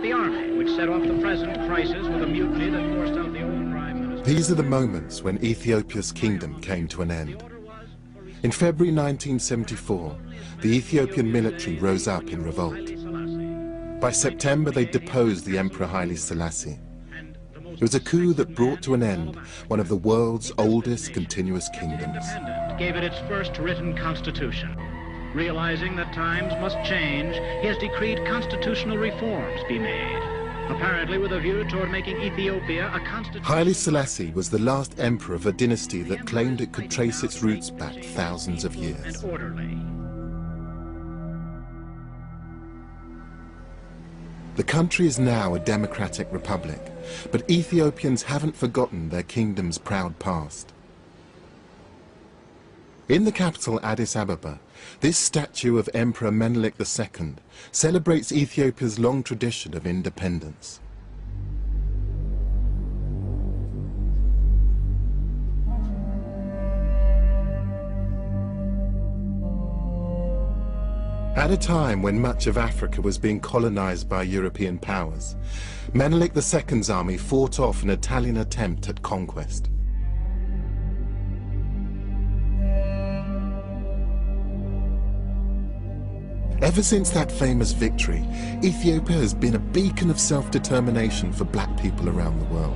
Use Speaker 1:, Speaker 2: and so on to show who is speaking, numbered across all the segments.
Speaker 1: The army, which set off the present crisis with a mutiny that forced out the old prime minister.
Speaker 2: These are the moments when Ethiopia's kingdom came to an end. In February 1974, the Ethiopian military rose up in revolt. By September, they deposed the Emperor Haile Selassie. It was a coup that brought to an end one of the world's oldest continuous kingdoms.
Speaker 1: Gave it its first written constitution. Realizing that times must change, he has decreed constitutional reforms be made, apparently with a view toward making Ethiopia a constitution.
Speaker 2: Haile Selassie was the last emperor of a dynasty that claimed it could trace its roots back thousands of years.
Speaker 1: And orderly.
Speaker 2: The country is now a democratic republic, but Ethiopians haven't forgotten their kingdom's proud past. In the capital Addis Ababa, this statue of Emperor Menelik II celebrates Ethiopia's long tradition of independence. At a time when much of Africa was being colonized by European powers, Menelik II's army fought off an Italian attempt at conquest. Ever since that famous victory, Ethiopia has been a beacon of self-determination for black people around the world.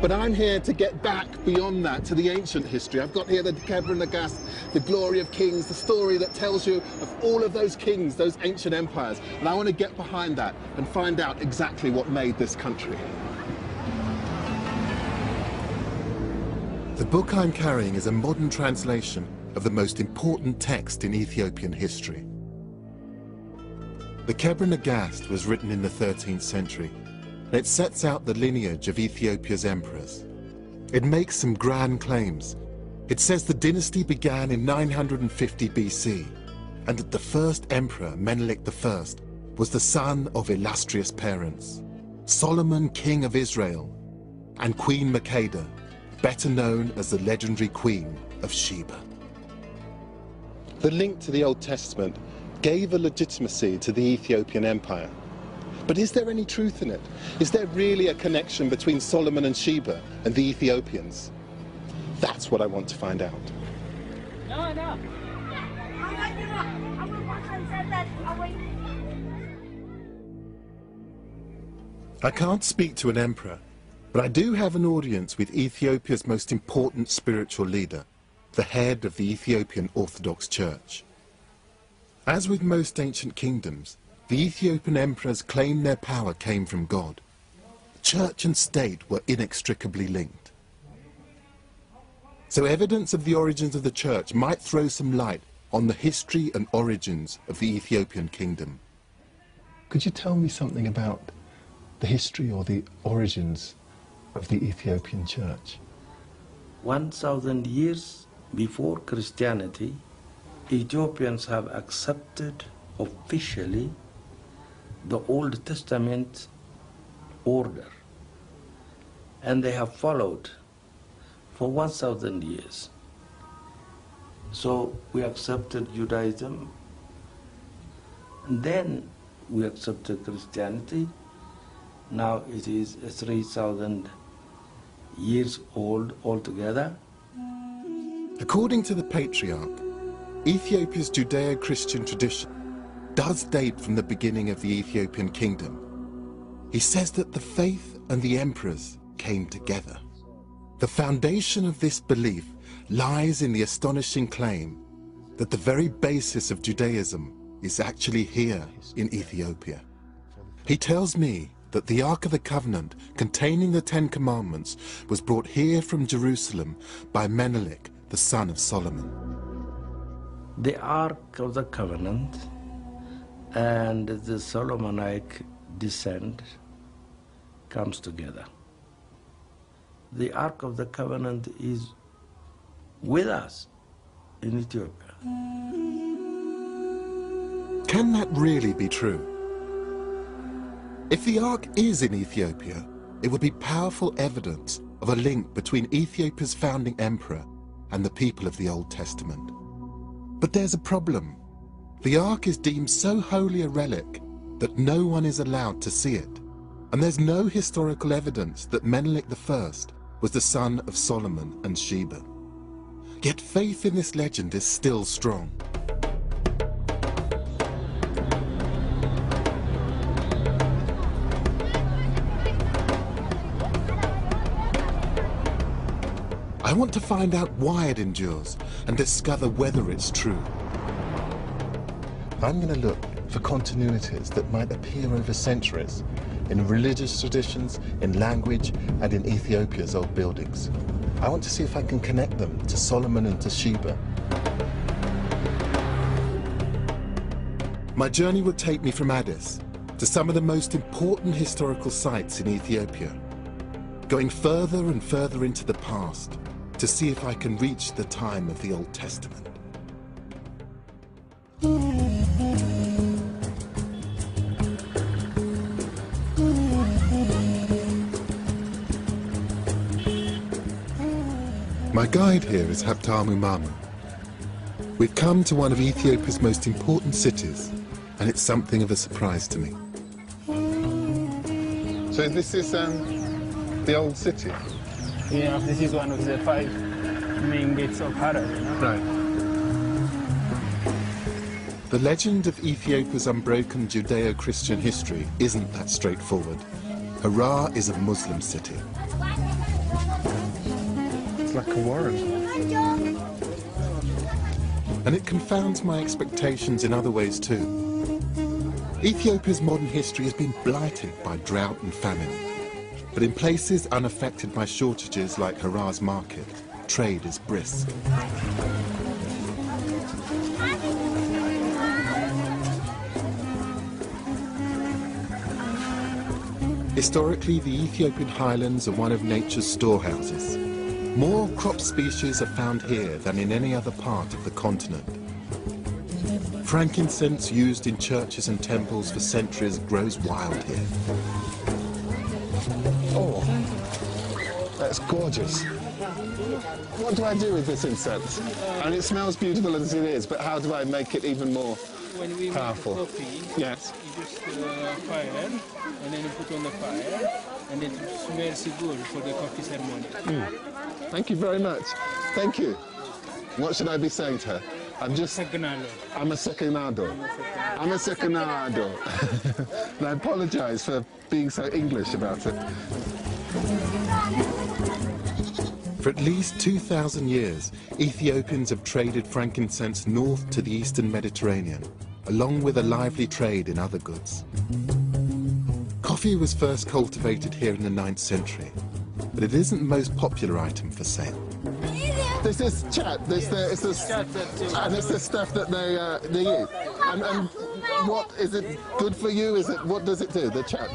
Speaker 2: But I'm here to get back beyond that to the ancient history. I've got here the Kebra Nagast, the glory of kings, the story that tells you of all of those kings, those ancient empires. And I want to get behind that and find out exactly what made this country. The book I'm carrying is a modern translation of the most important text in Ethiopian history. The Kebra Nagast was written in the 13th century. It sets out the lineage of Ethiopia's emperors. It makes some grand claims. It says the dynasty began in 950 BC, and that the first emperor, Menelik I, was the son of illustrious parents, Solomon, king of Israel, and Queen Makeda, better known as the legendary Queen of Sheba. The link to the Old Testament gave a legitimacy to the Ethiopian Empire. But is there any truth in it? Is there really a connection between Solomon and Sheba and the Ethiopians? That's what I want to find out.
Speaker 3: No.
Speaker 2: I can't speak to an emperor, but I do have an audience with Ethiopia's most important spiritual leader, the head of the Ethiopian Orthodox Church. As with most ancient kingdoms, the Ethiopian emperors claimed their power came from God. Church and state were inextricably linked. So evidence of the origins of the church might throw some light on the history and origins of the Ethiopian kingdom. Could you tell me something about the history or the origins of the Ethiopian church?
Speaker 4: 1,000 years before Christianity, Ethiopians have accepted officially the Old Testament order, and they have followed for 1,000 years. So we accepted Judaism, and then we accepted Christianity. Now it is 3,000 years old altogether.
Speaker 2: According to the patriarch, Ethiopia's Judeo-Christian tradition does date from the beginning of the Ethiopian kingdom. He says that the faith and the emperors came together. The foundation of this belief lies in the astonishing claim that the very basis of Judaism is actually here in Ethiopia. He tells me that the Ark of the Covenant containing the Ten Commandments was brought here from Jerusalem by Menelik, the son of Solomon.
Speaker 4: The Ark of the Covenant and the Solomonic descent comes together. The Ark of the Covenant is with us in Ethiopia.
Speaker 2: Can that really be true? If the Ark is in Ethiopia, it would be powerful evidence of a link between Ethiopia's founding emperor and the people of the Old Testament. But there's a problem. The Ark is deemed so holy a relic that no one is allowed to see it, and there's no historical evidence that Menelik I was the son of Solomon and Sheba. Yet faith in this legend is still strong. I want to find out why it endures and discover whether it's true. I'm going to look for continuities that might appear over centuries in religious traditions, in language, and in Ethiopia's old buildings. I want to see if I can connect them to Solomon and to Sheba. My journey will take me from Addis to some of the most important historical sites in Ethiopia, going further and further into the past to see if I can reach the time of the Old Testament. My guide here is Habtamu Mamu. We've come to one of Ethiopia's most important cities, and it's something of a surprise to me.
Speaker 5: So this is the old city?
Speaker 3: Yeah, this is one of the 5 main gates of Harari.
Speaker 5: Right.
Speaker 2: The legend of Ethiopia's unbroken Judeo-Christian history isn't that straightforward. Harare is a Muslim city.
Speaker 5: It's like a warren.
Speaker 2: And it confounds my expectations in other ways too. Ethiopia's modern history has been blighted by drought and famine. But in places unaffected by shortages like Harare's market, trade is brisk. Historically, the Ethiopian highlands are one of nature's storehouses. More crop species are found here than in any other part of the continent. Frankincense used in churches and temples for centuries grows wild here.
Speaker 5: Oh, that's gorgeous. What do I do with this incense? And it smells beautiful as it is, but how do I make it even more powerful?
Speaker 3: When we make coffee,
Speaker 5: Yes.
Speaker 3: you just fire, and then you put on the fire, and it smells good for the coffee ceremony.
Speaker 5: Thank you very much. Thank you. What should I be saying to her? I'm a seconado. I'm a seconado. And I apologize for being so English about it.
Speaker 2: For at least 2,000 years, Ethiopians have traded frankincense north to the eastern Mediterranean, along with a lively trade in other goods. Coffee was first cultivated here in the 9th century, but it isn't the most popular item for sale.
Speaker 5: This is chat. And it's the stuff that they eat. And what is it good for you? What does it do? The chat.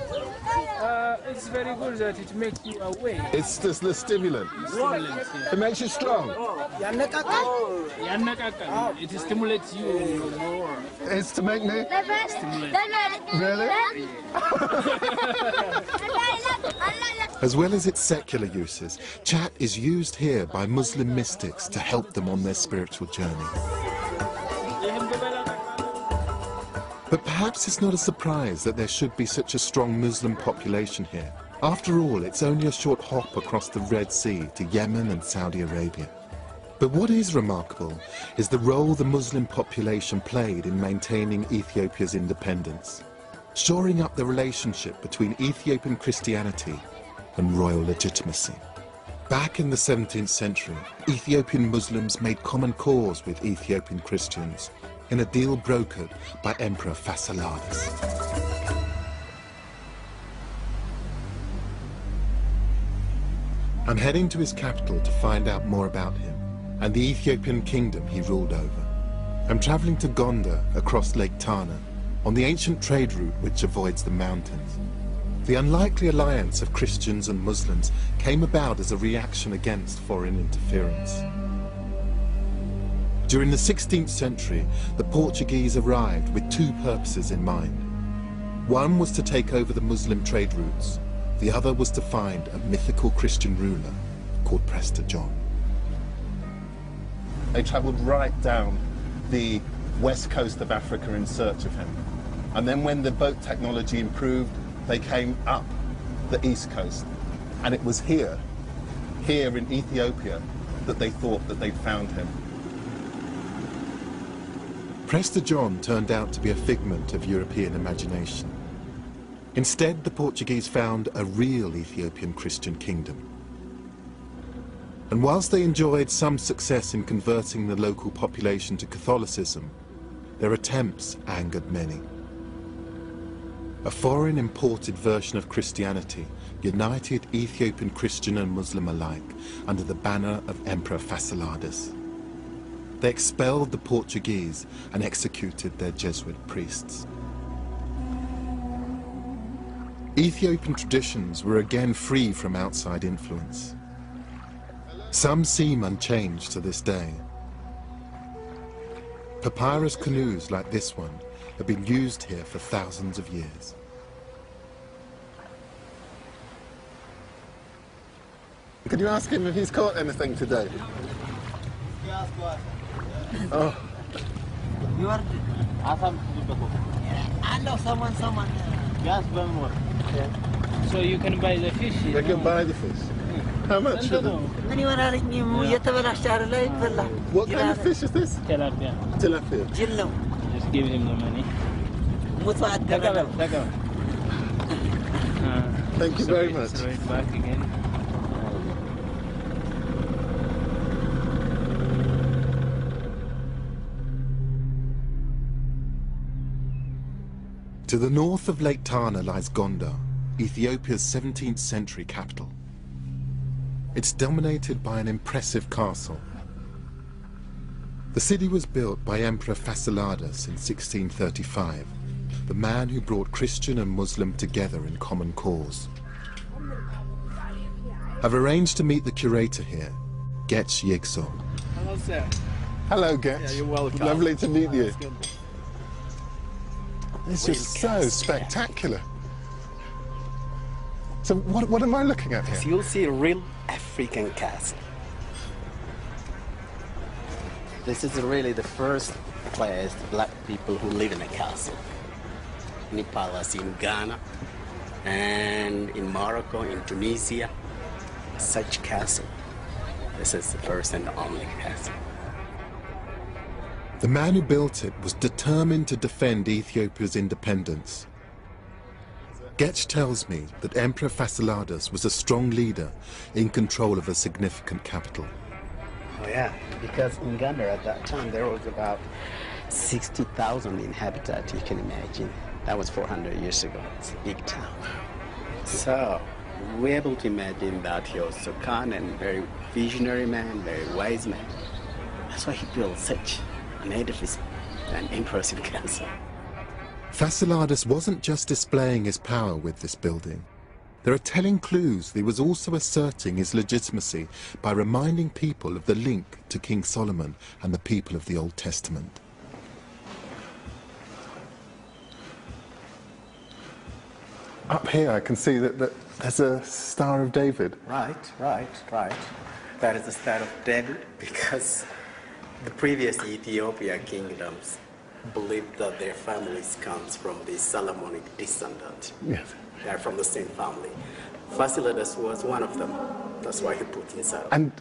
Speaker 3: It's very good that it makes you awake.
Speaker 5: It's just the stimulant. It makes you strong.
Speaker 3: It stimulates you more.
Speaker 5: It's to make me
Speaker 3: Stimulate.
Speaker 5: really.
Speaker 2: As well as its secular uses, chat is used here by Muslim mystics to help them on their spiritual journey. But perhaps it's not a surprise that there should be such a strong Muslim population here. After all, it's only a short hop across the Red Sea to Yemen and Saudi Arabia. But what is remarkable is the role the Muslim population played in maintaining Ethiopia's independence, shoring up the relationship between Ethiopian Christianity and royal legitimacy. Back in the 17th century, Ethiopian Muslims made common cause with Ethiopian Christians in a deal brokered by Emperor Fascioladas. I'm heading to his capital to find out more about him and the Ethiopian kingdom he ruled over. I'm traveling to Gondar across Lake Tana on the ancient trade route which avoids the mountains. The unlikely alliance of Christians and Muslims came about as a reaction against foreign interference. During the 16th century, the Portuguese arrived with 2 purposes in mind. One was to take over the Muslim trade routes. The other was to find a mythical Christian ruler called Prester John.
Speaker 5: They travelled right down the west coast of Africa in search of him. And then when the boat technology improved, they came up the east coast. And it was here in Ethiopia, that they thought that they'd found him.
Speaker 2: Prester John turned out to be a figment of European imagination. Instead, the Portuguese found a real Ethiopian Christian kingdom. And whilst they enjoyed some success in converting the local population to Catholicism, their attempts angered many. A foreign imported version of Christianity united Ethiopian Christian and Muslim alike under the banner of Emperor Fasciladas. They expelled the Portuguese and executed their Jesuit priests. Ethiopian traditions were again free from outside influence. Some seem unchanged to this day. Papyrus canoes like this one have been used here for thousands of years.
Speaker 5: Could you ask him if he's caught anything today? Oh.
Speaker 6: You are... I know someone. Yes, one more.
Speaker 3: So you can buy the fish?
Speaker 5: They can buy the fish. How much for them? What kind of fish is this?
Speaker 3: Tilapia.
Speaker 5: Tilapia.
Speaker 3: Just give him the money.
Speaker 5: Thank you very much.
Speaker 3: Throw it back again.
Speaker 2: To the north of Lake Tana lies Gondar, Ethiopia's 17th century capital. It's dominated by an impressive castle. The city was built by Emperor Fasciladas in 1635, the man who brought Christian and Muslim together in common cause. I've arranged to meet the curator here, Getch Yigso.
Speaker 3: Hello, sir.
Speaker 5: Hello, Getch.
Speaker 3: Yeah, you're welcome.
Speaker 5: Lovely to meet you.
Speaker 3: Good.
Speaker 5: It's just so spectacular. So what am I looking at here?
Speaker 7: So you'll see a real African castle. This is really the first place black people who live in a castle. In palace in Ghana and in Morocco, in Tunisia, such castle. This is the first and only castle.
Speaker 2: The man who built it was determined to defend Ethiopia's independence. Getch tells me that Emperor Fasciladas was a strong leader in control of a significant capital.
Speaker 7: Oh yeah, because in Ghana at that time there was about 60,000 inhabitants, you can imagine. That was 400 years ago. It's a big town. So we're able to imagine that he was a kind and very visionary man, very wise man. That's why he built such an edifice, an impressive castle.
Speaker 2: Fasciladas wasn't just displaying his power with this building. There are telling clues that he was also asserting his legitimacy by reminding people of the link to King Solomon and the people of the Old Testament.
Speaker 5: Up here I can see that there's a Star of David.
Speaker 7: Right. That is the Star of David because the previous Ethiopia kingdoms believed that their families comes from the Solomonic descendant.
Speaker 5: Yes.
Speaker 7: They're from the same family. Fasciladas was one of them. That's why he put inside.
Speaker 5: And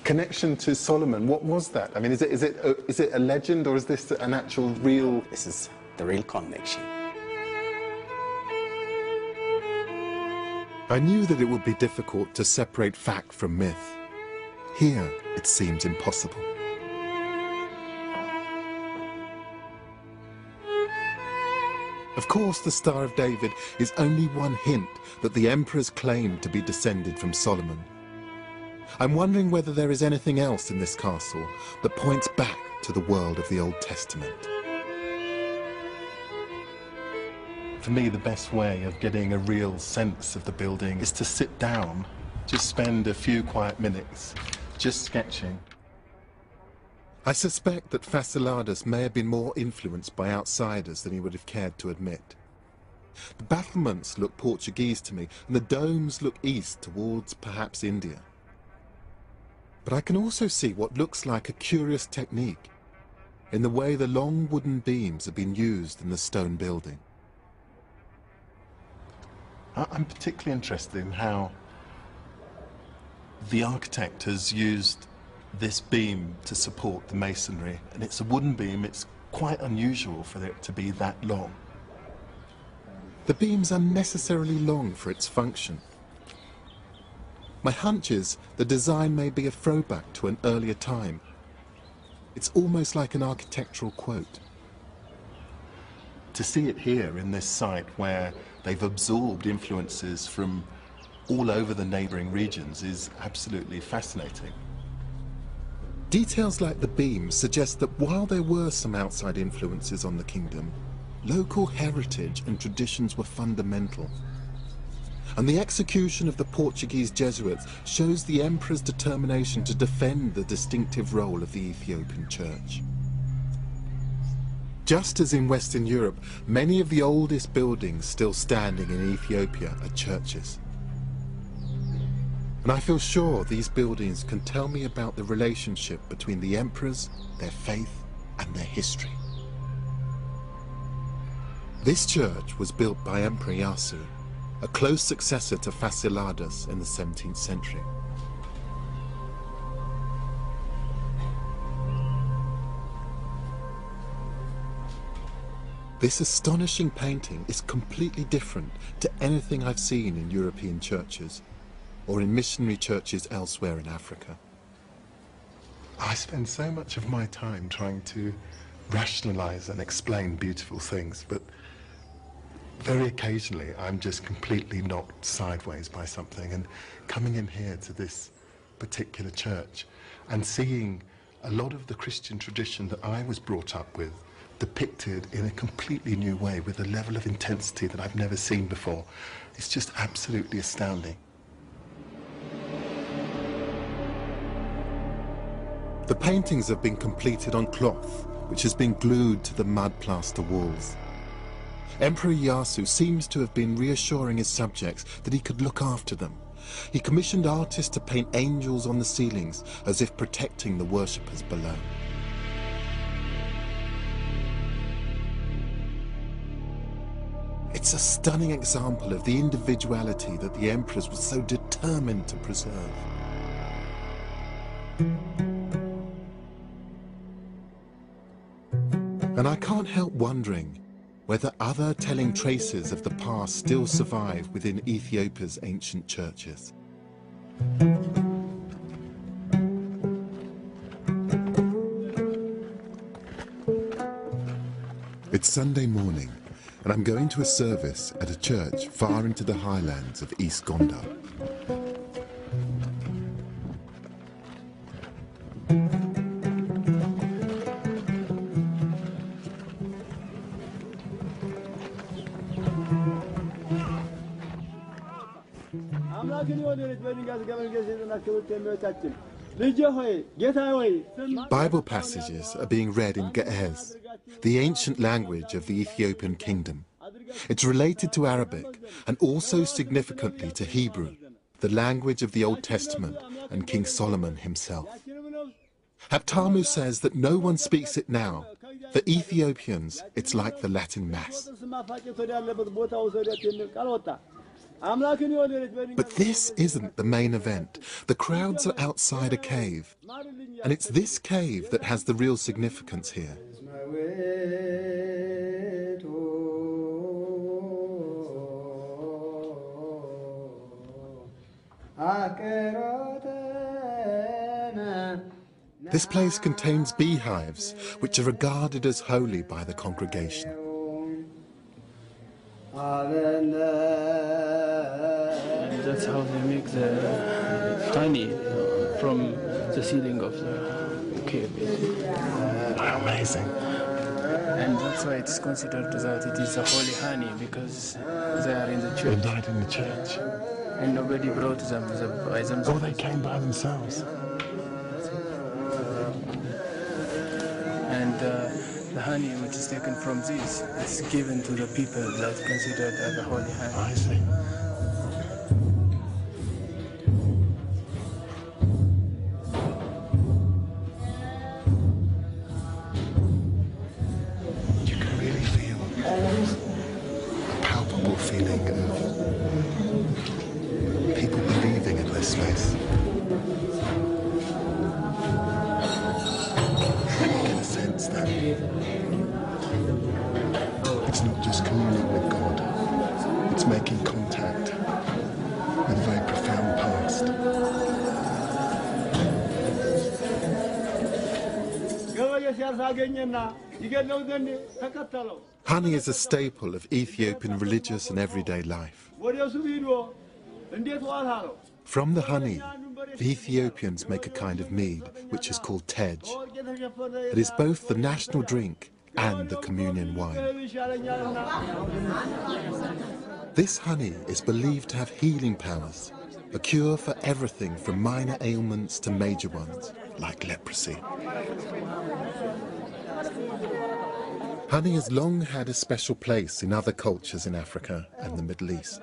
Speaker 5: connection to Solomon, what was that? I mean, is it a legend or is this an actual real?
Speaker 7: This is the real connection.
Speaker 2: I knew that it would be difficult to separate fact from myth. Here, it seems impossible. Of course, the Star of David is only one hint that the emperors claimed to be descended from Solomon. I'm wondering whether there is anything else in this castle that points back to the world of the Old Testament. For me, the best way of getting a real sense of the building is to sit down, just spend a few quiet minutes, just sketching. I suspect that Fasciladas may have been more influenced by outsiders than he would have cared to admit. The battlements look Portuguese to me, and the domes look east towards perhaps India. But I can also see what looks like a curious technique. in the way the long wooden beams have been used in the stone building. I'm particularly interested in how the architect has used this beam to support the masonry, and it's a wooden beam. It's quite unusual for it to be that long. The beam's unnecessarily long for its function. My hunch is the design may be a throwback to an earlier time. It's almost like an architectural quote. To see it here in this site where they've absorbed influences from all over the neighbouring regions is absolutely fascinating. Details like the beam suggest that while there were some outside influences on the kingdom, local heritage and traditions were fundamental. And the execution of the Portuguese Jesuits shows the emperor's determination to defend the distinctive role of the Ethiopian church. Just as in Western Europe, many of the oldest buildings still standing in Ethiopia are churches. And I feel sure these buildings can tell me about the relationship between the emperors, their faith, and their history. This church was built by Emperor Yasu, a close successor to Fasciladas in the 17th century. This astonishing painting is completely different to anything I've seen in European churches or in missionary churches elsewhere in Africa. I spend so much of my time trying to rationalize and explain beautiful things, but very occasionally I'm just completely knocked sideways by something, and coming in here to this particular church and seeing a lot of the Christian tradition that I was brought up with depicted in a completely new way with a level of intensity that I've never seen before, it's just absolutely astounding. The paintings have been completed on cloth, which has been glued to the mud plaster walls. Emperor Yasu seems to have been reassuring his subjects that he could look after them. He commissioned artists to paint angels on the ceilings as if protecting the worshippers below. It's a stunning example of the individuality that the emperors were so determined to preserve. And I can't help wondering whether other telling traces of the past still survive within Ethiopia's ancient churches. It's Sunday morning, and I'm going to a service at a church far into the highlands of East Gondar. Bible passages are being read in Ge'ez, the ancient language of the Ethiopian kingdom. It's related to Arabic and also significantly to Hebrew, the language of the Old Testament and King Solomon himself. Haptamu says that no one speaks it now. For Ethiopians, it's like the Latin Mass. But this isn't the main event. The crowds are outside a cave, and it's this cave that has the real significance here. This place contains beehives, which are regarded as holy by the congregation.
Speaker 3: That's how they make the honey from the ceiling of the cave.
Speaker 2: Amazing.
Speaker 3: And that's why it's considered that it is a holy honey, because they are in the church.
Speaker 2: They died in the church.
Speaker 3: And nobody brought them by themselves.
Speaker 2: Oh, they came by themselves.
Speaker 3: And the honey which is taken from this is given to the people that considered as a holy honey.
Speaker 2: I see. feeling of people believing in this place. I get a sense that it's not just communing with God, it's making contact with a very profound past. Honey is a staple of Ethiopian religious and everyday life. From the honey, the Ethiopians make a kind of mead, which is called tej. It is both the national drink and the communion wine. This honey is believed to have healing powers, a cure for everything from minor ailments to major ones, like leprosy. Honey has long had a special place in other cultures in Africa and the Middle East.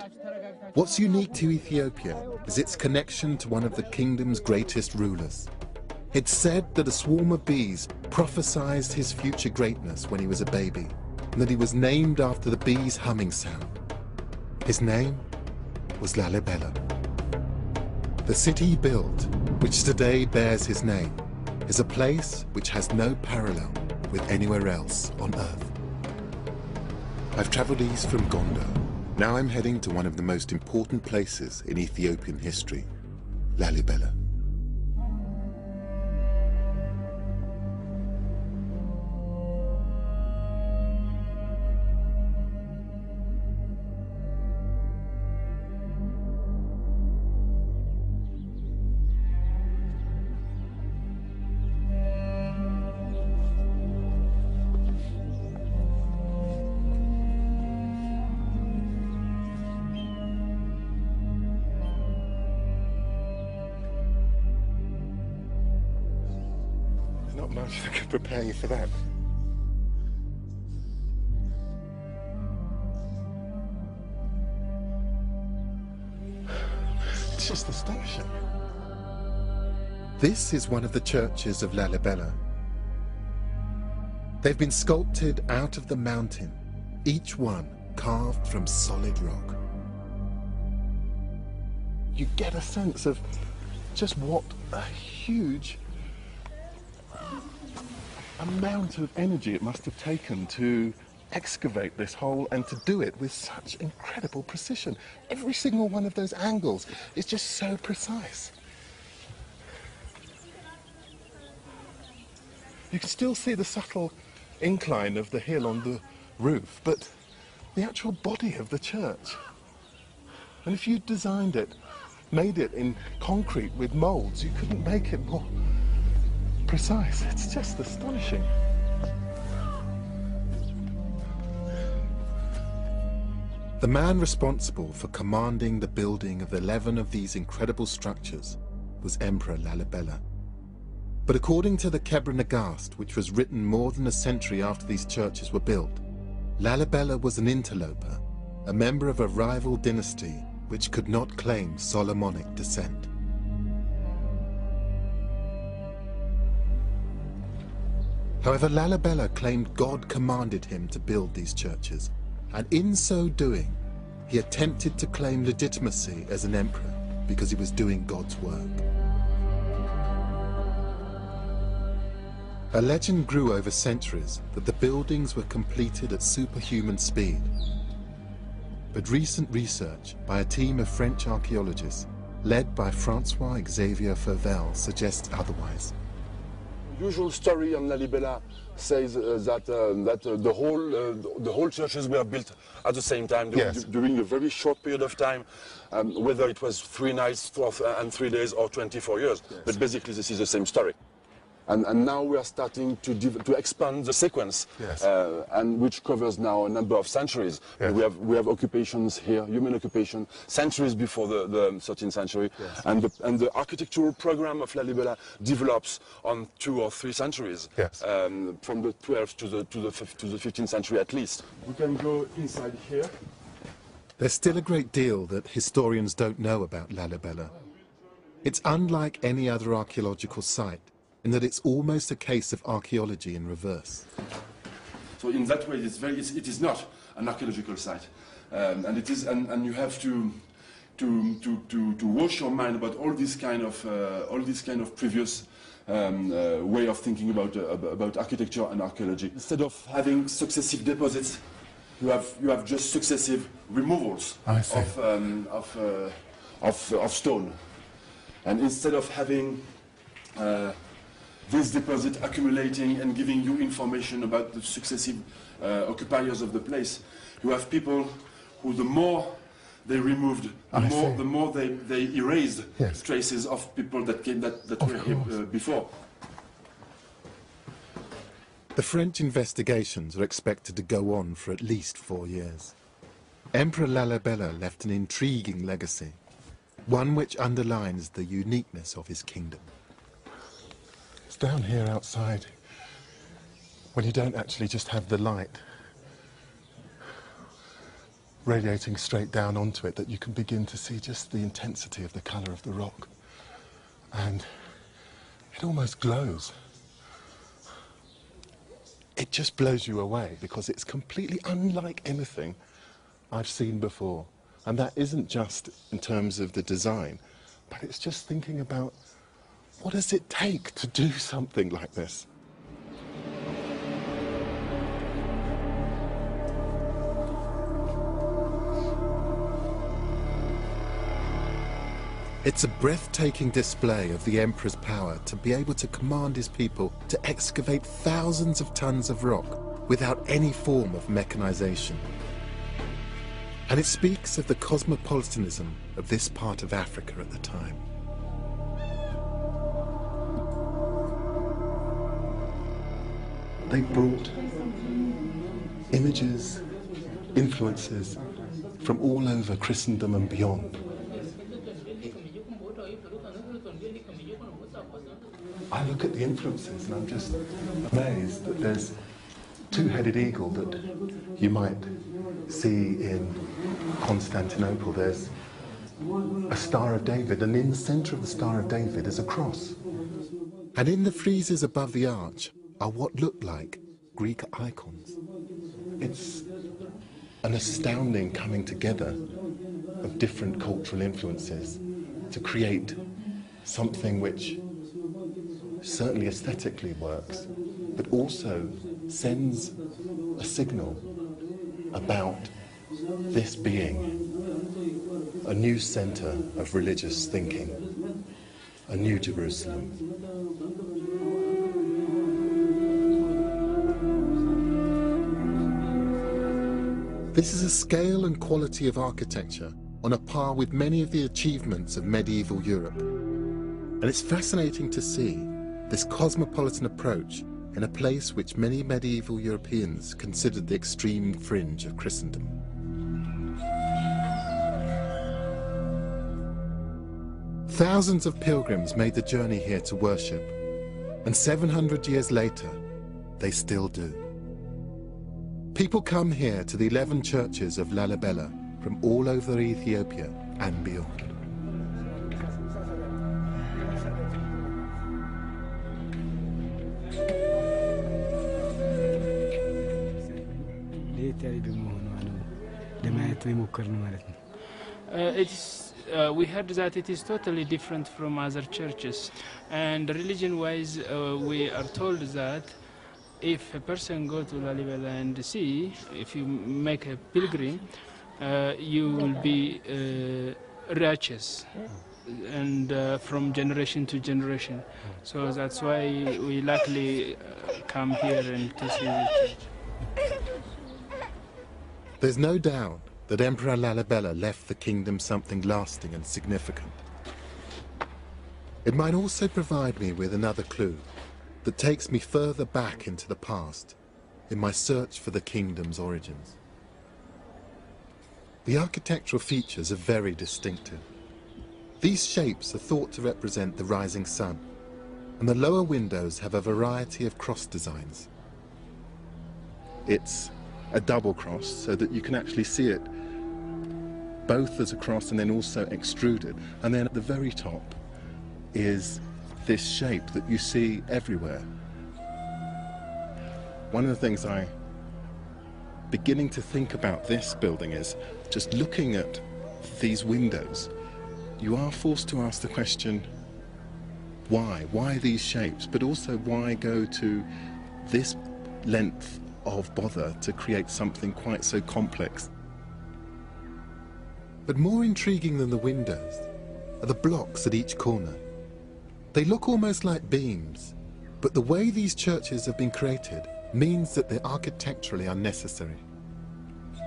Speaker 2: What's unique to Ethiopia is its connection to one of the kingdom's greatest rulers. It's said that a swarm of bees prophesied his future greatness when he was a baby, and that he was named after the bees' humming sound. His name was Lalibela. The city he built, which today bears his name, is a place which has no parallel with anywhere else on earth. I've travelled east from Gondo. Now I'm heading to one of the most important places in Ethiopian history, Lalibela. Not much that could prepare you for that. It's just astonishing. This is one of the churches of Lalibela. They've been sculpted out of the mountain, each one carved from solid rock. You get a sense of just what a huge amount of energy it must have taken to excavate this hole and to do it with such incredible precision. Every single one of those angles is just so precise. You can still see the subtle incline of the hill on the roof, but the actual body of the church. And if you designed it, made it in concrete with molds, you couldn't make it more precise. It's just astonishing. The man responsible for commanding the building of 11 of these incredible structures was Emperor Lalibela. But according to the Kebra Nagast, which was written more than a century after these churches were built, Lalibela was an interloper, a member of a rival dynasty which could not claim Solomonic descent. However, Lalibela claimed God commanded him to build these churches, and in so doing, he attempted to claim legitimacy as an emperor because he was doing God's work. A legend grew over centuries that the buildings were completed at superhuman speed. But recent research by a team of French archaeologists, led by François-Xavier Fauvel, suggests otherwise.
Speaker 8: Usual story on Lalibela says that the whole churches were built at the same time during a very short period of time, whether it was 3 nights and 3 days or 24 years. Yes. But basically this is the same story. And now we are starting to expand the sequence, and which covers now a number of centuries. Yes. We have occupations here, human occupation, centuries before the 13th century, and the architectural program of Lalibela develops on 2 or 3 centuries, from the 12th to the 15th century at least. We can go inside here.
Speaker 2: There's still a great deal that historians don't know about Lalibela. It's unlike any other archaeological site, in that it's almost a case of archaeology in reverse.
Speaker 8: So in that way, it is not an archaeological site. and it is, and you have to wash your mind about all this kind of previous way of thinking about architecture and archaeology. Instead of having successive deposits, you have just successive removals of stone, and instead of having this deposit accumulating and giving you information about the successive occupiers of the place, you have people who, the more they removed, the more they erased traces of people that came that were here before.
Speaker 2: The French investigations are expected to go on for at least 4 years. Emperor Lalibela left an intriguing legacy, one which underlines the uniqueness of his kingdom.
Speaker 5: It's down here outside, when you don't actually just have the light radiating straight down onto it, that you can begin to see just the intensity of the colour of the rock. And it almost glows. It just blows you away because it's completely unlike anything I've seen before. And that isn't just in terms of the design, but it's just thinking about what does it take to do something like this?
Speaker 2: It's a breathtaking display of the emperor's power to be able to command his people to excavate thousands of tons of rock without any form of mechanization. And it speaks of the cosmopolitanism of this part of Africa at the time.
Speaker 5: They brought images, influences from all over Christendom and beyond. I look at the influences and I'm just amazed that there's a two-headed eagle that you might see in Constantinople. There's a Star of David, and in the centre of the Star of David is a cross.
Speaker 2: And in the friezes above the arch are what look like Greek icons.
Speaker 5: It's an astounding coming together of different cultural influences to create something which certainly aesthetically works, but also sends a signal about this being a new centre of religious thinking, a new Jerusalem.
Speaker 2: This is a scale and quality of architecture on a par with many of the achievements of medieval Europe. And it's fascinating to see this cosmopolitan approach in a place which many medieval Europeans considered the extreme fringe of Christendom. Thousands of pilgrims made the journey here to worship, and 700 years later, they still do. People come here to the 11 churches of Lalibela from all over Ethiopia and beyond.
Speaker 3: We heard that it is totally different from other churches, and religion-wise we are told that if a person go to Lalibela and see, if you make a pilgrim, you will be righteous, and from generation to generation. So that's why we luckily come here and to see the church.
Speaker 2: There's no doubt that Emperor Lalibela left the kingdom something lasting and significant. It might also provide me with another clue that takes me further back into the past in my search for the kingdom's origins. The architectural features are very distinctive. These shapes are thought to represent the rising sun, and the lower windows have a variety of cross designs. It's a double cross so that you can actually see it both as a cross and then also extruded. And then at the very top is this shape that you see everywhere. One of the things I beginning to think about this building is, just looking at these windows, you are forced to ask the question, why? Why these shapes? But also, why go to this length of bother to create something quite so complex? But more intriguing than the windows are the blocks at each corner. They look almost like beams, but the way these churches have been created means that they're architecturally unnecessary.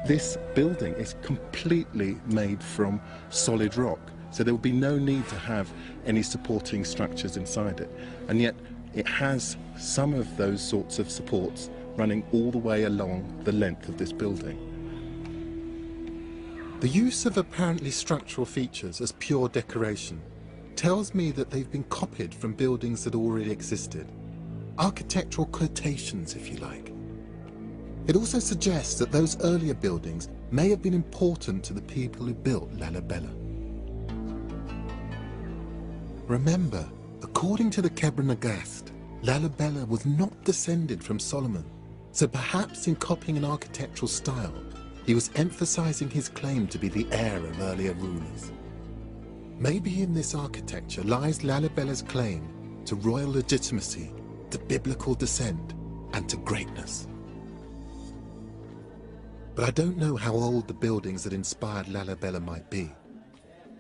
Speaker 2: This building is completely made from solid rock, so there will be no need to have any supporting structures inside it. And yet it has some of those sorts of supports running all the way along the length of this building. The use of apparently structural features as pure decoration tells me that they've been copied from buildings that already existed. Architectural quotations, if you like. It also suggests that those earlier buildings may have been important to the people who built Lalibela. Remember, according to the Kebra Nagast, Lalibela was not descended from Solomon, so perhaps in copying an architectural style, he was emphasizing his claim to be the heir of earlier rulers. Maybe in this architecture lies Lalibela's claim to royal legitimacy, to biblical descent, and to greatness. But I don't know how old the buildings that inspired Lalibela might be,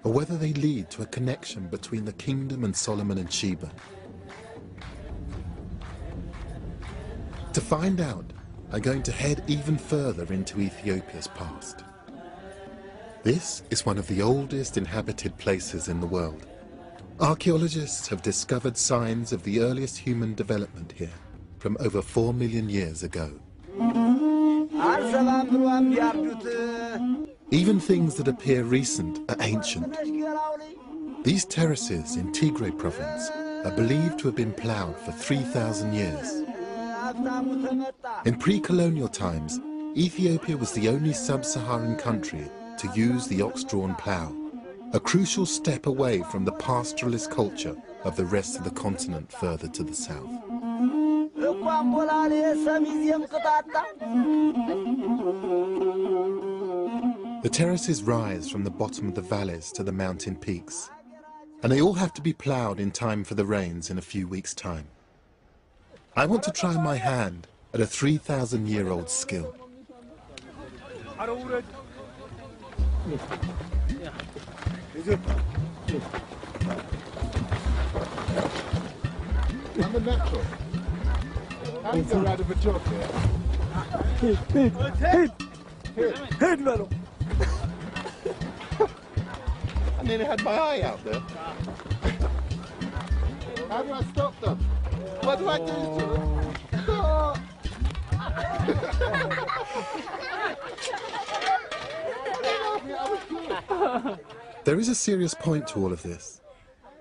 Speaker 2: or whether they lead to a connection between the kingdom and Solomon and Sheba. To find out, I'm going to head even further into Ethiopia's past. This is one of the oldest inhabited places in the world. Archaeologists have discovered signs of the earliest human development here from over 4 million years ago. Even things that appear recent are ancient. These terraces in Tigray province are believed to have been ploughed for 3,000 years. In pre-colonial times, Ethiopia was the only sub-Saharan country to use the ox-drawn plough, a crucial step away from the pastoralist culture of the rest of the continent further to the south. The terraces rise from the bottom of the valleys to the mountain peaks, and they all have to be ploughed in time for the rains in a few weeks' time. I want to try my hand at a 3,000-year-old skill.
Speaker 5: I'm a natural. How do you go out of a job here?
Speaker 2: Hit, Velo! I nearly had my eye out there.
Speaker 5: How do I stop them? What do I do to them? Stop!
Speaker 2: There is a serious point to all of this,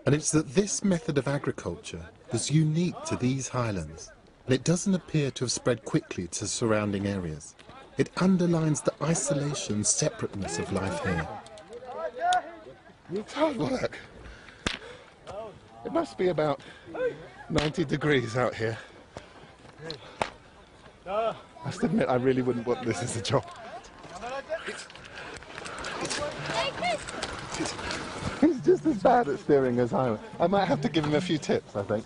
Speaker 2: and it's that this method of agriculture was unique to these highlands, and it doesn't appear to have spread quickly to surrounding areas. It underlines the isolation and separateness of life here.
Speaker 5: It's hard work. It must be about 90 degrees out here. I must admit, I really wouldn't want this as a job. He's just as bad at steering as I am. I might have to give him a few tips, I think.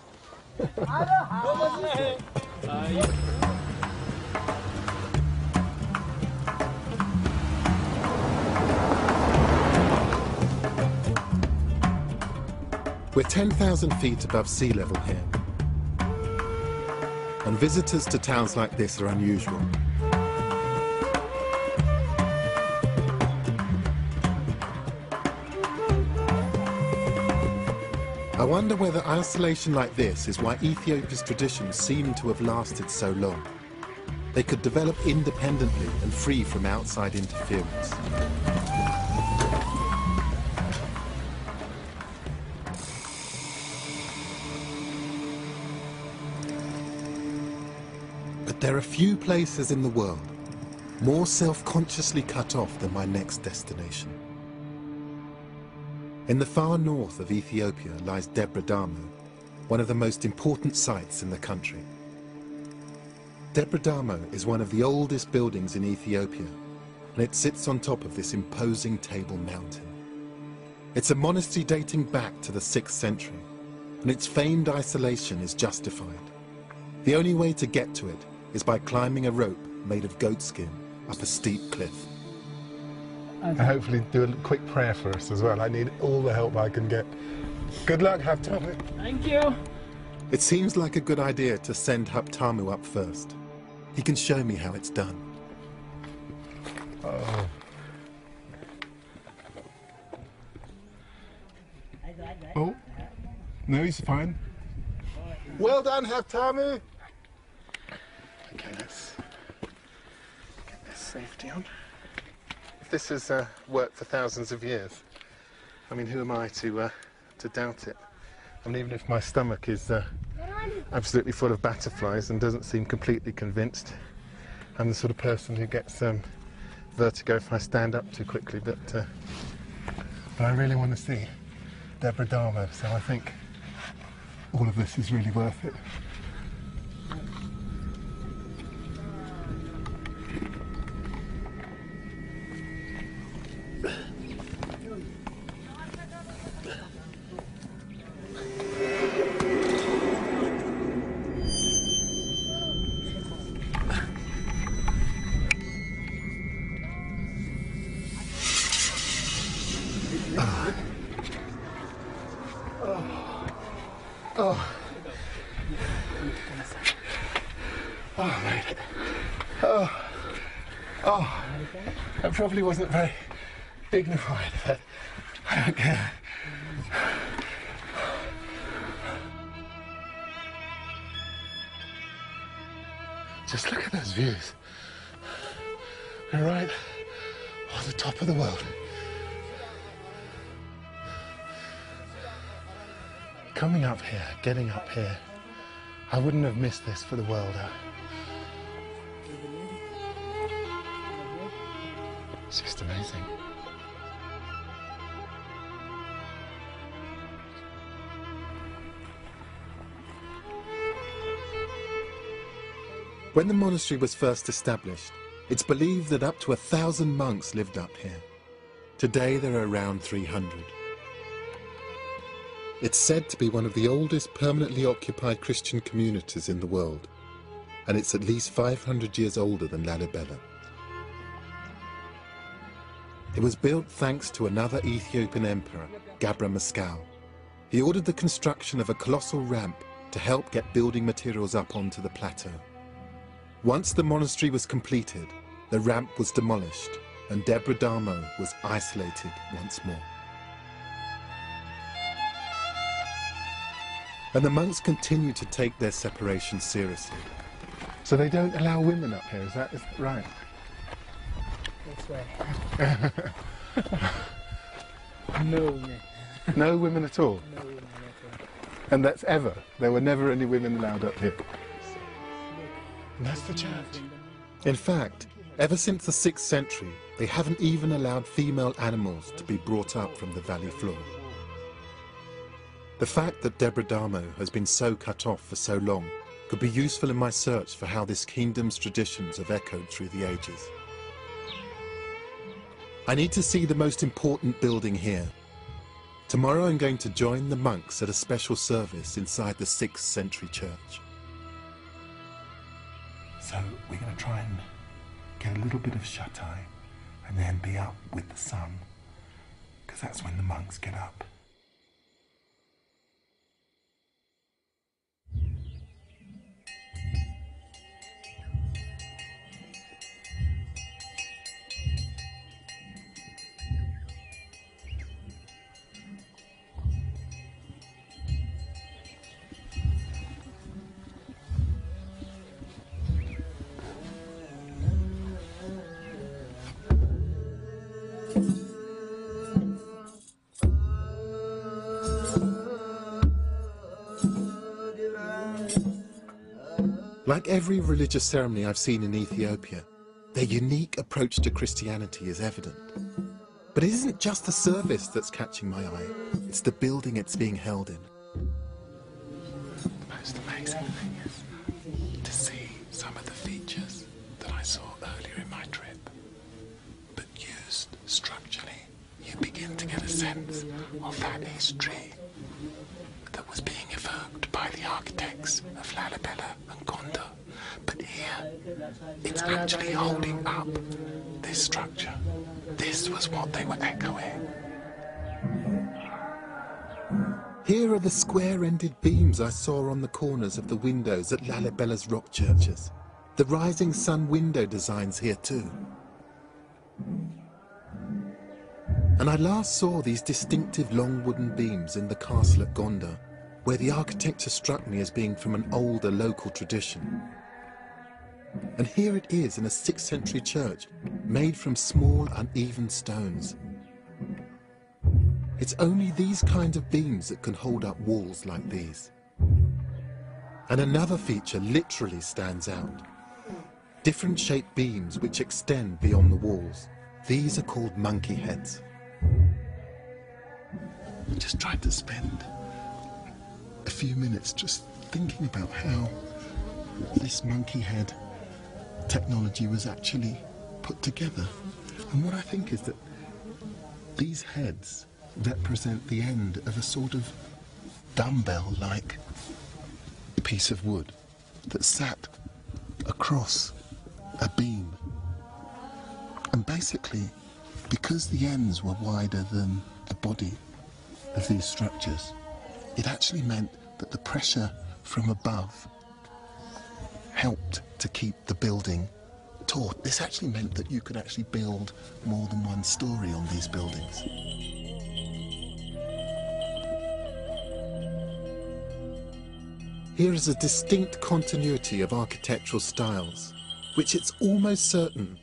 Speaker 2: We're 10,000 feet above sea level here, and visitors to towns like this are unusual. I wonder whether isolation like this is why Ethiopia's traditions seem to have lasted so long. They could develop independently and free from outside interference. But there are few places in the world more self-consciously cut off than my next destination. In the far north of Ethiopia lies Debre Damu, one of the most important sites in the country. Debre Damo is one of the oldest buildings in Ethiopia, and it sits on top of this imposing table mountain. It's a monastery dating back to the 6th century, and its famed isolation is justified. The only way to get to it is by climbing a rope made of goat skin up a steep cliff.
Speaker 5: And hopefully do a quick prayer for us as well. I need all the help I can get. Good luck, Haptamu.
Speaker 3: Thank you.
Speaker 2: It seems like a good idea to send Haptamu up first. He can show me how it's done.
Speaker 5: Oh. Oh, no, he's fine. Well done, Haptamu. Okay, let's get this safety on. If this has worked for thousands of years, I mean, who am I to doubt it? I mean, even if my stomach is absolutely full of butterflies and doesn't seem completely convinced, I'm the sort of person who gets vertigo if I stand up too quickly, but I really want to see Debre Damo, so I think all of this is really worth it. That probably wasn't very dignified, but I don't care. Just look at those views. We're right on the top of the world. Coming up here, getting up here, I wouldn't have missed this for the world. It's just amazing.
Speaker 2: When the monastery was first established, it's believed that up to 1,000 monks lived up here. Today there are around 300. It's said to be one of the oldest permanently occupied Christian communities in the world, and it's at least 500 years older than Lalibela. It was built thanks to another Ethiopian emperor, Gabra Mescal. He ordered the construction of a colossal ramp to help get building materials up onto the plateau. Once the monastery was completed, the ramp was demolished and Debre Damo was isolated once more. And the monks continue to take their separation seriously.
Speaker 5: So they don't allow women up here, is that right?
Speaker 3: That's right. No women.
Speaker 5: No women at all?
Speaker 3: No women at all.
Speaker 5: And that's ever? There were never any women allowed up here? And that's the church.
Speaker 2: In fact, ever since the 6th century, they haven't even allowed female animals to be brought up from the valley floor. The fact that Debre Damo has been so cut off for so long could be useful in my search for how this kingdom's traditions have echoed through the ages. I need to see the most important building here. Tomorrow I'm going to join the monks at a special service inside the 6th century church.
Speaker 5: So we're going to try and get a little bit of shut-eye and then be up with the sun, because that's when the monks get up.
Speaker 2: Like every religious ceremony I've seen in Ethiopia, their unique approach to Christianity is evident. But it isn't just the service that's catching my eye, it's the building it's being held in.
Speaker 5: The most amazing thing is to see some of the
Speaker 2: you begin to get a sense of that history that was being evoked by the architects of Lalibela and Gondar. But here, it's actually holding up this structure. This was what they were echoing. Here are the square-ended beams I saw on the corners of the windows at Lalibela's rock churches. The rising sun window designs here too. And I last saw these distinctive long wooden beams in the castle at Gondar, where the architecture struck me as being from an older local tradition. And here it is in a 6th century church, made from small uneven stones. It's only these kinds of beams that can hold up walls like these. And another feature literally stands out. Different shaped beams which extend beyond the walls. These are called monkey heads. I just tried to spend a few minutes just thinking about how this monkey head technology was actually put together. And what I think is that these heads represent the end of a sort of dumbbell-like piece of wood that sat across a beam. And basically, because the ends were wider than the body of these structures, it actually meant that the pressure from above helped to keep the building taut. This actually meant that you could actually build more than one story on these buildings. Here is a distinct continuity of architectural styles, which it's almost certain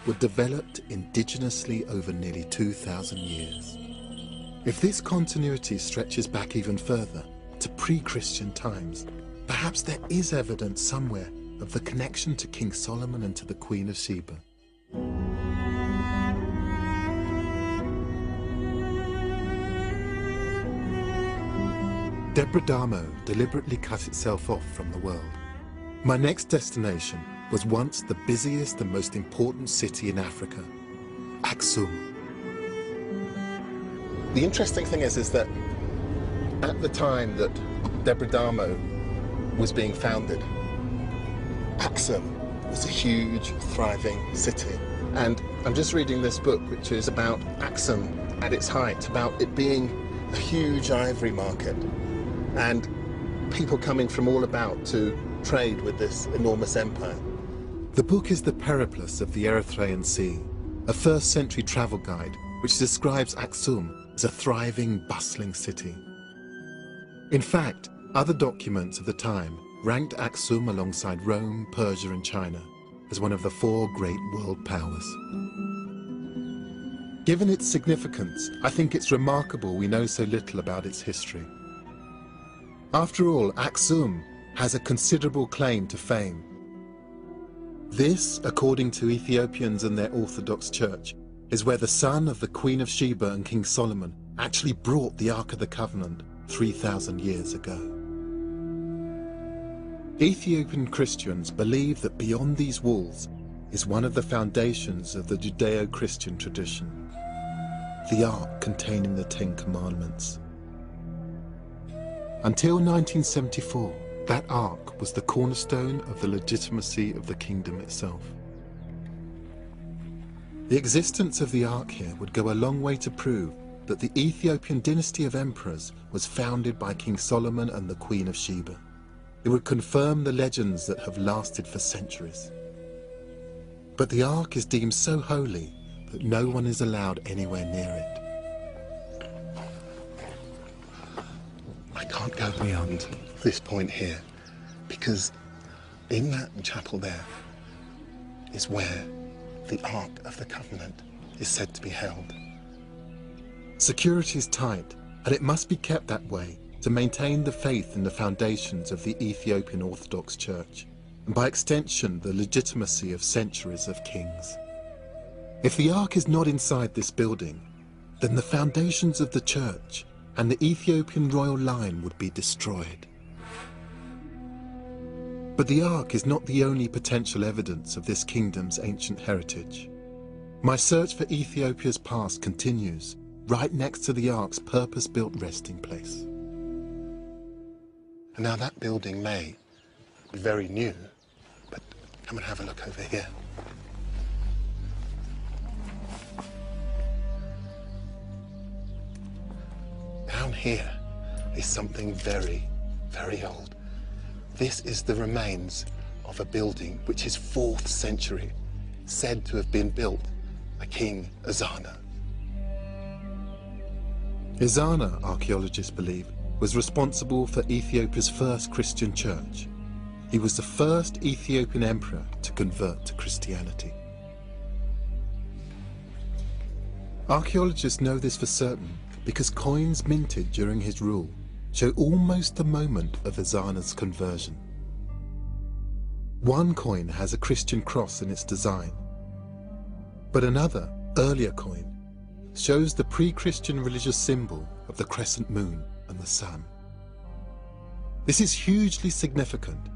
Speaker 2: were developed indigenously over nearly 2,000 years. If this continuity stretches back even further, to pre-Christian times, perhaps there is evidence somewhere of the connection to King Solomon and to the Queen of Sheba. Debradamo deliberately cut itself off from the world. My next destination was once the busiest and most important city in Africa, Aksum. The interesting thing is that at the time that Debradamo was being founded, Aksum was a huge, thriving city. And I'm just reading this book, which is about Aksum at its height, about it being a huge ivory market and people coming from all about to trade with this enormous empire. The book is the Periplus of the Erythraean Sea, a 1st century travel guide which describes Aksum as a thriving, bustling city. In fact, other documents of the time ranked Aksum alongside Rome, Persia and China as one of the 4 great world powers. Given its significance, I think it's remarkable we know so little about its history. After all, Aksum has a considerable claim to fame. This, according to Ethiopians and their Orthodox Church, is where the son of the Queen of Sheba and King Solomon actually brought the Ark of the Covenant 3,000 years ago. Ethiopian Christians believe that beyond these walls is one of the foundations of the Judeo-Christian tradition, the Ark containing the 10 Commandments. Until 1974, that Ark was the cornerstone of the legitimacy of the kingdom itself. The existence of the Ark here would go a long way to prove that the Ethiopian dynasty of emperors was founded by King Solomon and the Queen of Sheba. It would confirm the legends that have lasted for centuries. But the Ark is deemed so holy that no one is allowed anywhere near it. I can't go beyond this point here, because in that chapel there is where the Ark of the Covenant is said to be held. Security is tight, and it must be kept that way to maintain the faith in the foundations of the Ethiopian Orthodox Church, and by extension the legitimacy of centuries of kings. If the Ark is not inside this building, then the foundations of the Church and the Ethiopian royal line would be destroyed. But the Ark is not the only potential evidence of this kingdom's ancient heritage. My search for Ethiopia's past continues, right next to the ark's purpose-built resting place. And now that building may be very new, but come and have a look over here. Down here is something very, very old. This is the remains of a building which is 4th century, said to have been built by King Ezana. Ezana, archaeologists believe, was responsible for Ethiopia's first Christian church. He was the first Ethiopian emperor to convert to Christianity. Archaeologists know this for certain because coins minted during his rule show almost the moment of Ezana's conversion. One coin has a Christian cross in its design, but another, earlier coin, shows the pre-Christian religious symbol of the crescent moon and the sun. This is hugely significant.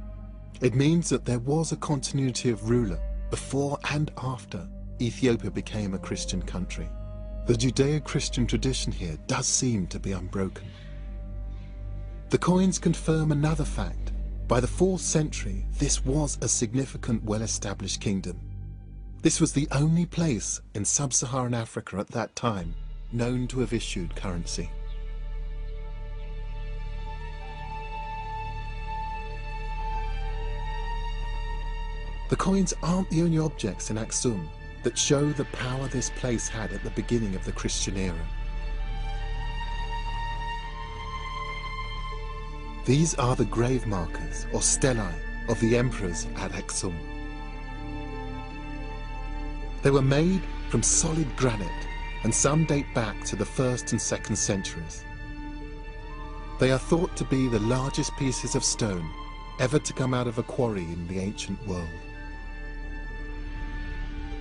Speaker 2: It means that there was a continuity of ruler before and after Ethiopia became a Christian country. The Judeo-Christian tradition here does seem to be unbroken. The coins confirm another fact. By the 4th century, this was a significant, well-established kingdom. This was the only place in sub-Saharan Africa at that time known to have issued currency. The coins aren't the only objects in Aksum that show the power this place had at the beginning of the Christian era. These are the grave markers, or stelae, of the emperors at Aksum. They were made from solid granite, and some date back to the 1st and 2nd centuries. They are thought to be the largest pieces of stone ever to come out of a quarry in the ancient world.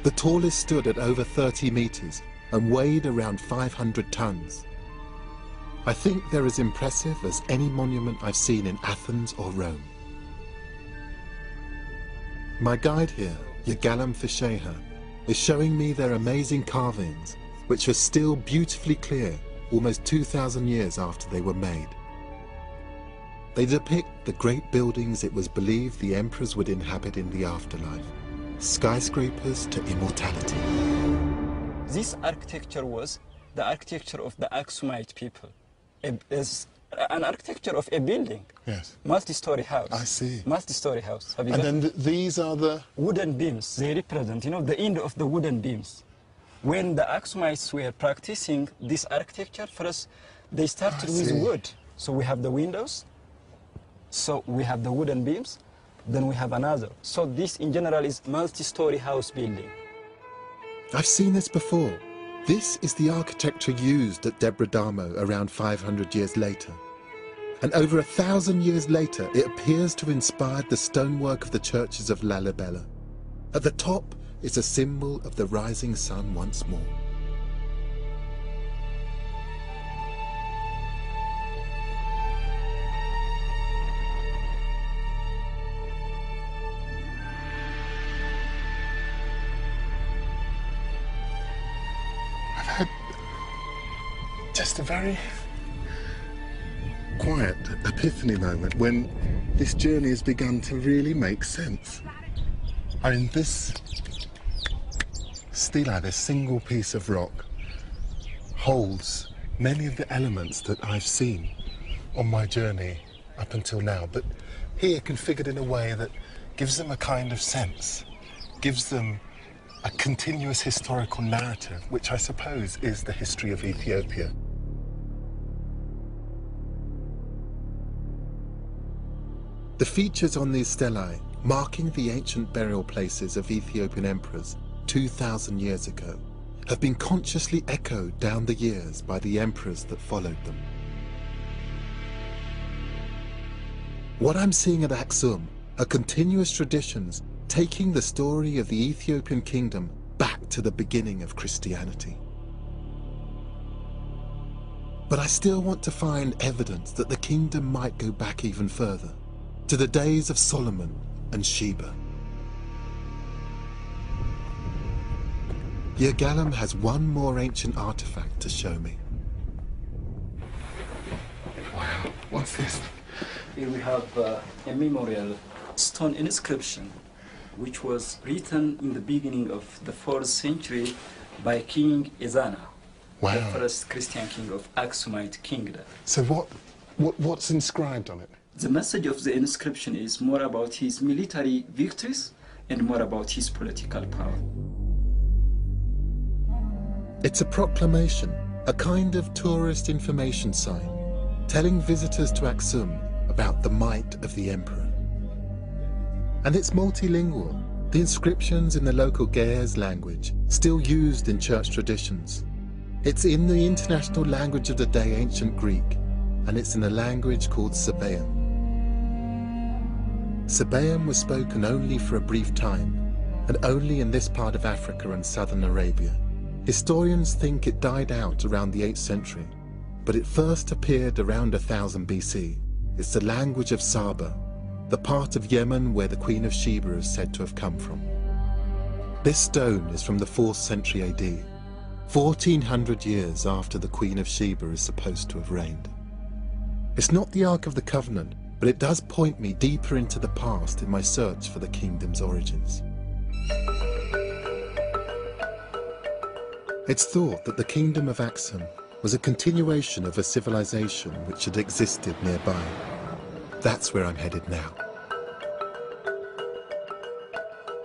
Speaker 2: The tallest stood at over 30 meters and weighed around 500 tons. I think they're as impressive as any monument I've seen in Athens or Rome. My guide here, Yegalam Fisheha, is showing me their amazing carvings, which are still beautifully clear almost 2,000 years after they were made. They depict the great buildings it was believed the emperors would inhabit in the afterlife. Skyscrapers to immortality.
Speaker 9: This architecture was the architecture of the Aksumite people. It's an architecture of a building.
Speaker 2: Yes.
Speaker 9: Multi-story house.
Speaker 2: I see.
Speaker 9: Multi-story house.
Speaker 2: And then these are the...
Speaker 9: wooden beams. They represent, the end of the wooden beams. When the Aksumites were practicing this architecture, first they started with wood. So we have the windows. So we have the wooden beams. Then we have another. So this in general is multi-story house building.
Speaker 2: I've seen this before. This is the architecture used at Debra around 500 years later. And over 1,000 years later, it appears to have inspired the stonework of the churches of Lalibela. At the top is a symbol of the rising sun once more. Just a very quiet epiphany moment when this journey has begun to really make sense. I mean, this stela, this single piece of rock, holds many of the elements that I've seen on my journey up until now, but here configured in a way that gives them a kind of sense, gives them a continuous historical narrative, which I suppose is the history of Ethiopia. The features on these stelae, marking the ancient burial places of Ethiopian emperors 2,000 years ago, have been consciously echoed down the years by the emperors that followed them. What I'm seeing at Aksum are continuous traditions taking the story of the Ethiopian kingdom back to the beginning of Christianity. But I still want to find evidence that the kingdom might go back even further, to the days of Solomon and Sheba. Yegalam has one more ancient artifact to show me.
Speaker 5: What's this?
Speaker 9: Here we have a memorial stone inscription which was written in the beginning of the 4th century by King Ezana, the first Christian king of Aksumite kingdom.
Speaker 5: So what's inscribed on it?
Speaker 9: The message of the inscription is more about his military victories and more about his political power.
Speaker 2: It's a proclamation, a kind of tourist information sign, telling visitors to Aksum about the might of the emperor. And it's multilingual, the inscriptions in the local Ge'ez language, still used in church traditions. It's in the international language of the day, ancient Greek, and it's in a language called Sabaean. Sabaean was spoken only for a brief time, and only in this part of Africa and southern Arabia. Historians think it died out around the 8th century, but it first appeared around 1000 BC. It's the language of Saba, the part of Yemen where the Queen of Sheba is said to have come from. This stone is from the 4th century AD, 1400 years after the Queen of Sheba is supposed to have reigned. It's not the Ark of the Covenant, but it does point me deeper into the past in my search for the kingdom's origins. It's thought that the kingdom of Aksum was a continuation of a civilization which had existed nearby. That's where I'm headed now.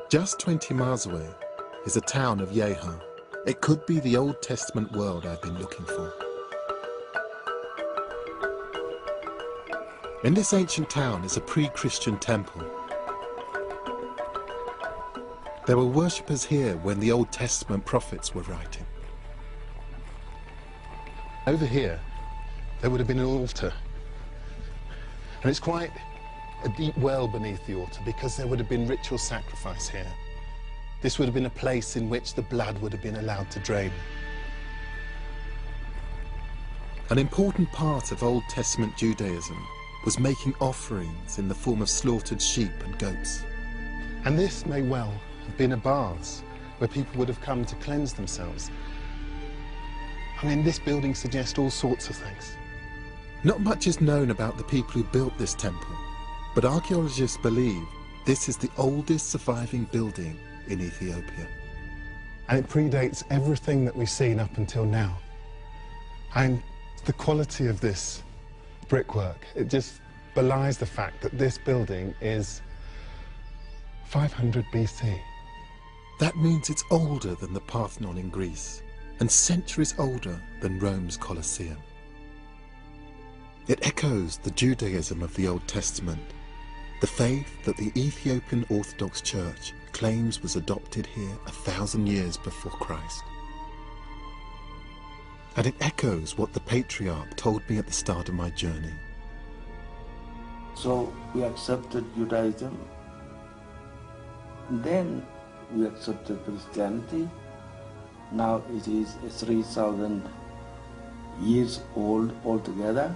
Speaker 2: Just 20 miles away is the town of Yeha. It could be the Old Testament world I've been looking for. In this ancient town is a pre-Christian temple. There were worshippers here when the Old Testament prophets were writing.
Speaker 5: Over here, there would have been an altar. And it's quite a deep well beneath the altar because there would have been ritual sacrifice here. This would have been a place in which the blood would have been allowed to drain.
Speaker 2: An important part of Old Testament Judaism was making offerings in the form of slaughtered sheep and goats.
Speaker 5: And this may well have been a bath where people would have come to cleanse themselves. I mean, this building suggests all sorts of things.
Speaker 2: Not much is known about the people who built this temple, but archaeologists believe this is the oldest surviving building in Ethiopia.
Speaker 5: And it predates everything that we've seen up until now. And the quality of this brickwork, it just belies the fact that this building is 500 BC.
Speaker 2: That means it's older than the Parthenon in Greece, and centuries older than Rome's Colosseum. It echoes the Judaism of the Old Testament, the faith that the Ethiopian Orthodox Church claims was adopted here 1,000 years before Christ. And it echoes what the patriarch told me at the start of my journey.
Speaker 4: So we accepted Judaism, then we accepted Christianity. Now it is 3,000 years old altogether.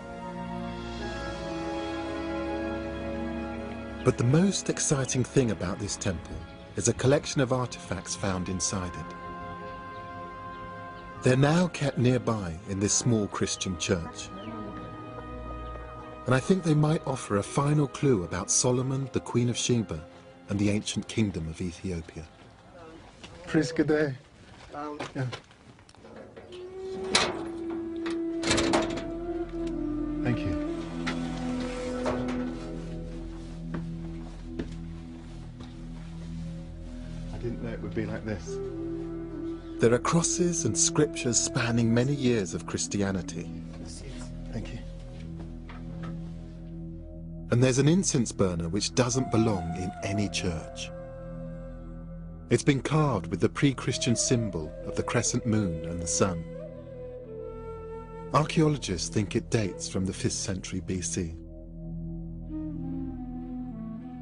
Speaker 2: But the most exciting thing about this temple is a collection of artifacts found inside it. They're now kept nearby in this small Christian church. And I think they might offer a final clue about Solomon, the Queen of Sheba, and the ancient kingdom of Ethiopia.
Speaker 5: Praise good day. Yeah. Thank you. I didn't know it would be like this.
Speaker 2: There are crosses and scriptures spanning many years of Christianity.
Speaker 5: Thank you.
Speaker 2: And there's an incense burner which doesn't belong in any church. It's been carved with the pre-Christian symbol of the crescent moon and the sun. Archaeologists think it dates from the 5th century BC.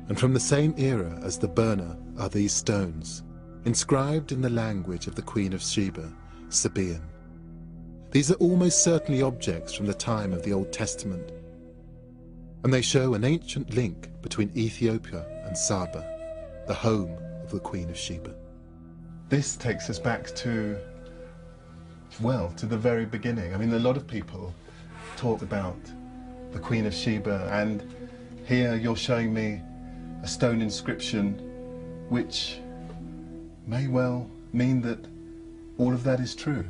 Speaker 2: And from the same era as the burner are these stones, inscribed in the language of the Queen of Sheba, Sabaean. These are almost certainly objects from the time of the Old Testament, and they show an ancient link between Ethiopia and Saba, the home of the Queen of Sheba.
Speaker 5: This takes us back to, well, to the very beginning. I mean, a lot of people talk about
Speaker 2: the Queen of Sheba, and here you're showing me a stone inscription which may well mean that all of that is true.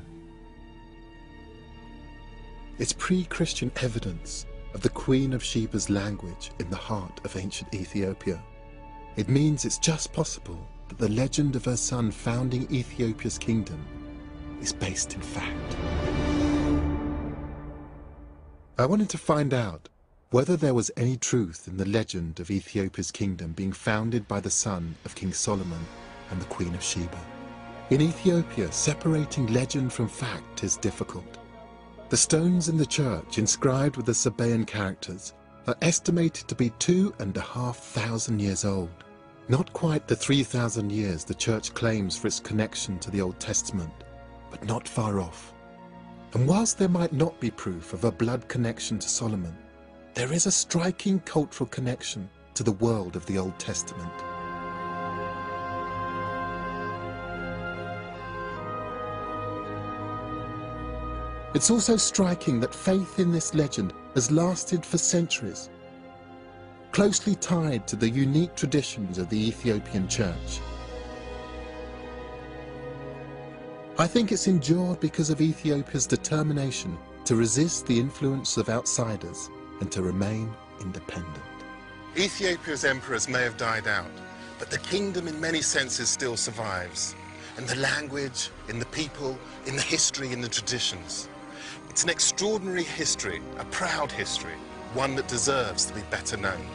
Speaker 2: It's pre-Christian evidence of the Queen of Sheba's language in the heart of ancient Ethiopia. It means it's just possible that the legend of her son founding Ethiopia's kingdom is based in fact. I wanted to find out whether there was any truth in the legend of Ethiopia's kingdom being founded by the son of King Solomon and the Queen of Sheba. In Ethiopia, separating legend from fact is difficult. The stones in the church inscribed with the Sabaean characters are estimated to be 2,500 years old. Not quite the 3,000 years the church claims for its connection to the Old Testament, but not far off. And whilst there might not be proof of a blood connection to Solomon, there is a striking cultural connection to the world of the Old Testament. It's also striking that faith in this legend has lasted for centuries, closely tied to the unique traditions of the Ethiopian church. I think it's endured because of Ethiopia's determination to resist the influence of outsiders and to remain independent. Ethiopia's emperors may have died out, but the kingdom in many senses still survives, in the language, in the people, in the history, in the traditions. It's an extraordinary history, a proud history, one that deserves to be better known.